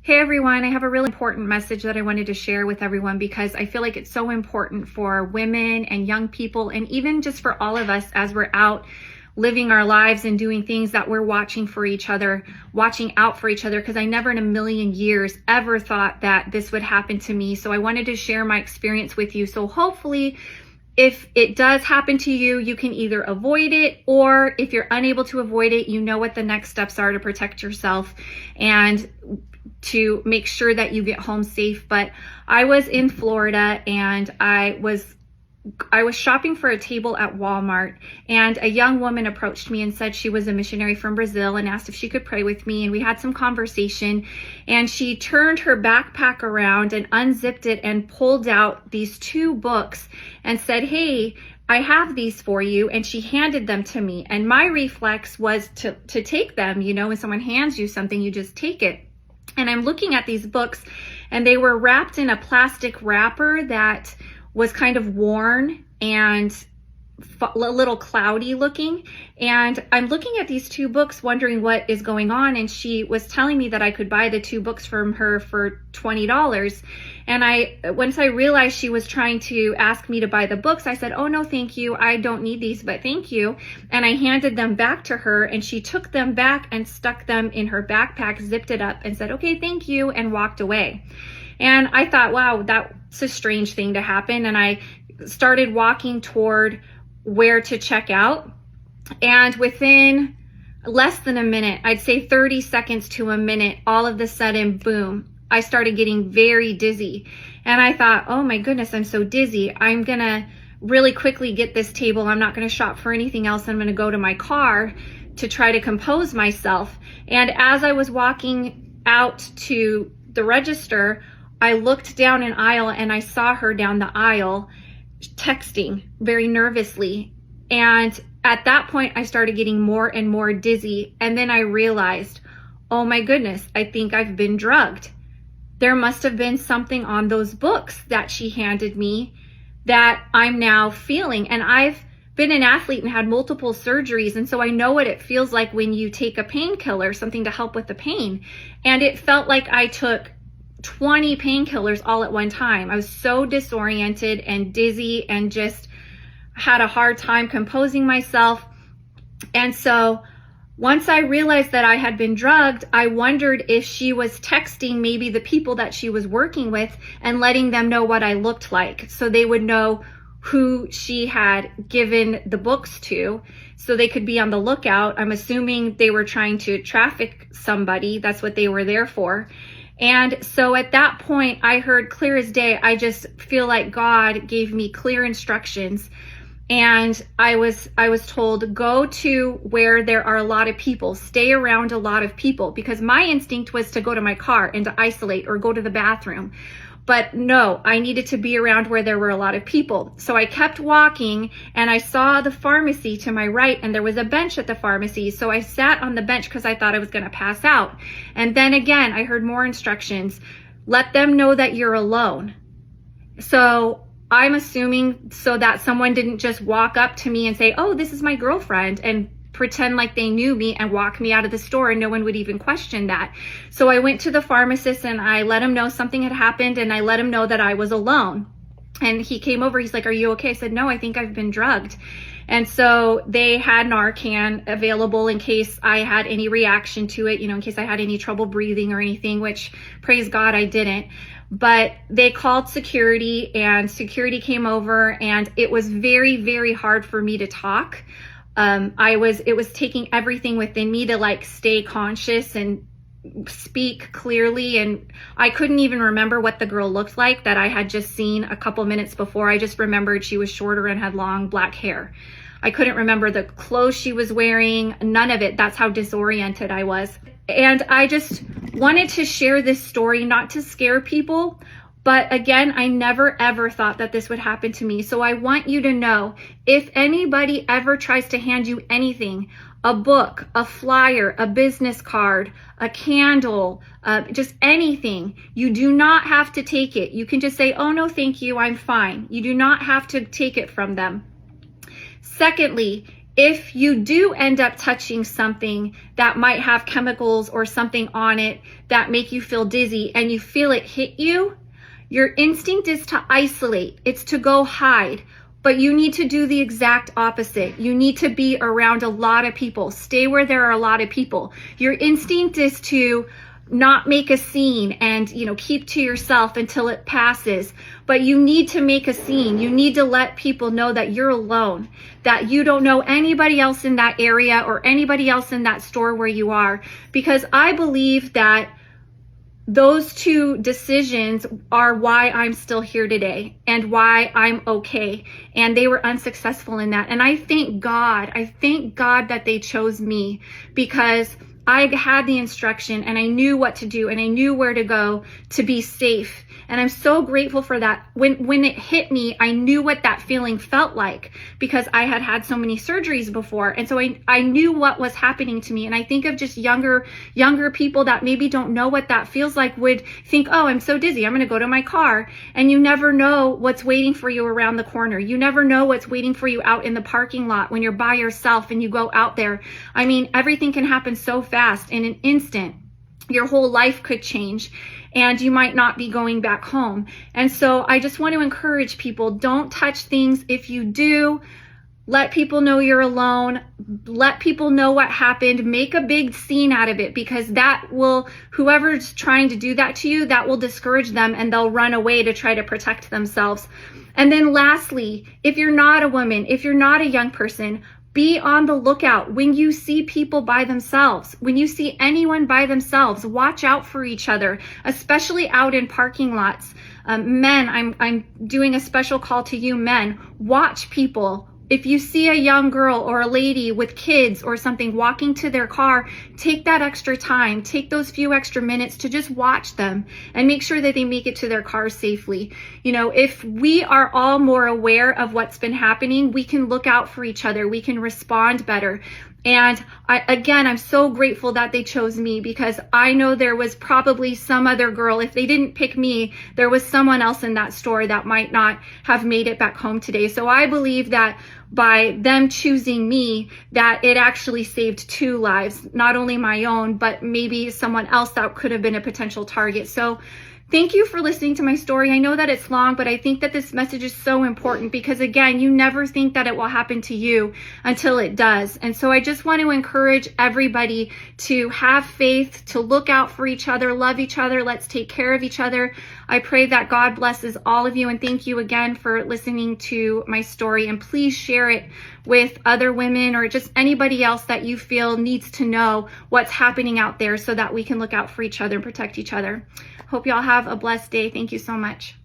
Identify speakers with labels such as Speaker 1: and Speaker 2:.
Speaker 1: Hey everyone, I have a really important message that I wanted to share with everyone because I feel like it's so important for women and young people, and even just for all of us as we're out living our lives and doing things that we're watching for each other, watching out for each other, because I never in a million years ever thought that this would happen to me. So I wanted to share my experience with you. So hopefully, if it does happen to you, you can either avoid it, or if you're unable to avoid it, you know what the next steps are to protect yourself and to make sure that you get home safe. But I was in Florida and I was shopping for a table at Walmart, and a young woman approached me and said she was a missionary from Brazil and asked if she could pray with me. And we had some conversation, and she turned her backpack around and unzipped it and pulled out these two books and said, "Hey, I have these for you." And she handed them to me. And my reflex was to take them. You know, when someone hands you something, you just take it. And I'm looking at these books, and they were wrapped in a plastic wrapper that was kind of worn and a little cloudy looking. And I'm looking at these two books wondering what is going on. And she was telling me that I could buy the two books from her for $20. And once I realized she was trying to ask me to buy the books, I said, "Oh no, thank you. I don't need these, but thank you." And I handed them back to her, and she took them back and stuck them in her backpack, zipped it up and said, "Okay, thank you," and walked away. And I thought, wow, that's a strange thing to happen. And I started walking toward where to check out. And within less than a minute, I'd say 30 seconds to a minute, all of a sudden, boom, I started getting very dizzy. And I thought, oh my goodness, I'm so dizzy. I'm gonna really quickly get this table. I'm not gonna shop for anything else. I'm gonna go to my car to try to compose myself. And as I was walking out to the register, I looked down an aisle and I saw her down the aisle texting very nervously. And at that point, I started getting more and more dizzy. And then I realized, oh my goodness, I think I've been drugged. There must have been something on those books that she handed me that I'm now feeling. And I've been an athlete and had multiple surgeries. And so I know what it feels like when you take a painkiller, something to help with the pain. And it felt like I took 20 painkillers all at one time. I was so disoriented and dizzy and just had a hard time composing myself. And so once I realized that I had been drugged, I wondered if she was texting maybe the people that she was working with and letting them know what I looked like, so they would know who she had given the books to, so they could be on the lookout. I'm assuming they were trying to traffic somebody. That's what they were there for. And so at that point, I heard clear as day. I just feel like God gave me clear instructions. And I was told, go to where there are a lot of people, stay around a lot of people, because my instinct was to go to my car and to isolate or go to the bathroom. But no, I needed to be around where there were a lot of people. So I kept walking, and I saw the pharmacy to my right, and there was a bench at the pharmacy. So I sat on the bench because I thought I was going to pass out. And then again, I heard more instructions. Let them know that you're alone. So I'm assuming so that someone didn't just walk up to me and say, "Oh, this is my girlfriend," and pretend like they knew me and walk me out of the store, and no one would even question that. So I went to the pharmacist and I let him know something had happened, and I let him know that I was alone. And he came over, he's like, "Are you okay?" I said, "No, I think I've been drugged." And so they had Narcan available in case I had any reaction to it, in case I had any trouble breathing or anything, which praise God I didn't. But they called security, and security came over, and it was very, very hard for me to talk. It was taking everything within me to stay conscious and speak clearly. And I couldn't even remember what the girl looked like that I had just seen a couple minutes before. I just remembered she was shorter and had long black hair. I couldn't remember the clothes she was wearing, none of it. That's how disoriented I was. And I just wanted to share this story, not to scare people, but again, I never ever thought that this would happen to me. So I want you to know, if anybody ever tries to hand you anything, a book, a flyer, a business card, a candle, just anything, you do not have to take it. You can just say, "Oh no, thank you, I'm fine." You do not have to take it from them. Secondly, if you do end up touching something that might have chemicals or something on it that make you feel dizzy and you feel it hit you, your instinct is to isolate. It's to go hide. But you need to do the exact opposite. You need to be around a lot of people. Stay where there are a lot of people. Your instinct is to not make a scene and, keep to yourself until it passes. But you need to make a scene. You need to let people know that you're alone, that you don't know anybody else in that area or anybody else in that store where you are. Because I believe that those two decisions are why I'm still here today and why I'm okay. And they were unsuccessful in that. And I thank God that they chose me, because I had the instruction and I knew what to do and I knew where to go to be safe. And I'm so grateful for that. When it hit me, I knew what that feeling felt like, because I had had so many surgeries before. And so I knew what was happening to me. And I think of just younger people that maybe don't know what that feels like would think, oh, I'm so dizzy, I'm going to go to my car. And you never know what's waiting for you around the corner. You never know what's waiting for you out in the parking lot when you're by yourself and you go out there. I mean, everything can happen so fast in an instant. Your whole life could change and you might not be going back home. And so I just want to encourage people, don't touch things. If you do, let people know you're alone. Let people know what happened. Make a big scene out of it, because that will, whoever's trying to do that to you, that will discourage them and they'll run away to try to protect themselves. And then lastly, if you're not a woman, if you're not a young person, be on the lookout when you see people by themselves. When you see anyone by themselves, watch out for each other, especially out in parking lots. Men, I'm doing a special call to you men. Watch people. If you see a young girl or a lady with kids or something walking to their car, take that extra time, take those few extra minutes to just watch them and make sure that they make it to their car safely. If we are all more aware of what's been happening, we can look out for each other. We can respond better. And I'm so grateful that they chose me, because I know there was probably some other girl. If they didn't pick me, there was someone else in that store that might not have made it back home today. So I believe that by them choosing me, that it actually saved 2 lives, not only my own, but maybe someone else that could have been a potential target. So thank you for listening to my story. I know that it's long, but I think that this message is so important, because again, you never think that it will happen to you until it does. And so I just want to encourage everybody to have faith, to look out for each other, love each other. Let's take care of each other. I pray that God blesses all of you. And thank you again for listening to my story. And please share it with other women or just anybody else that you feel needs to know what's happening out there, so that we can look out for each other and protect each other. Hope y'all have a blessed day. Thank you so much.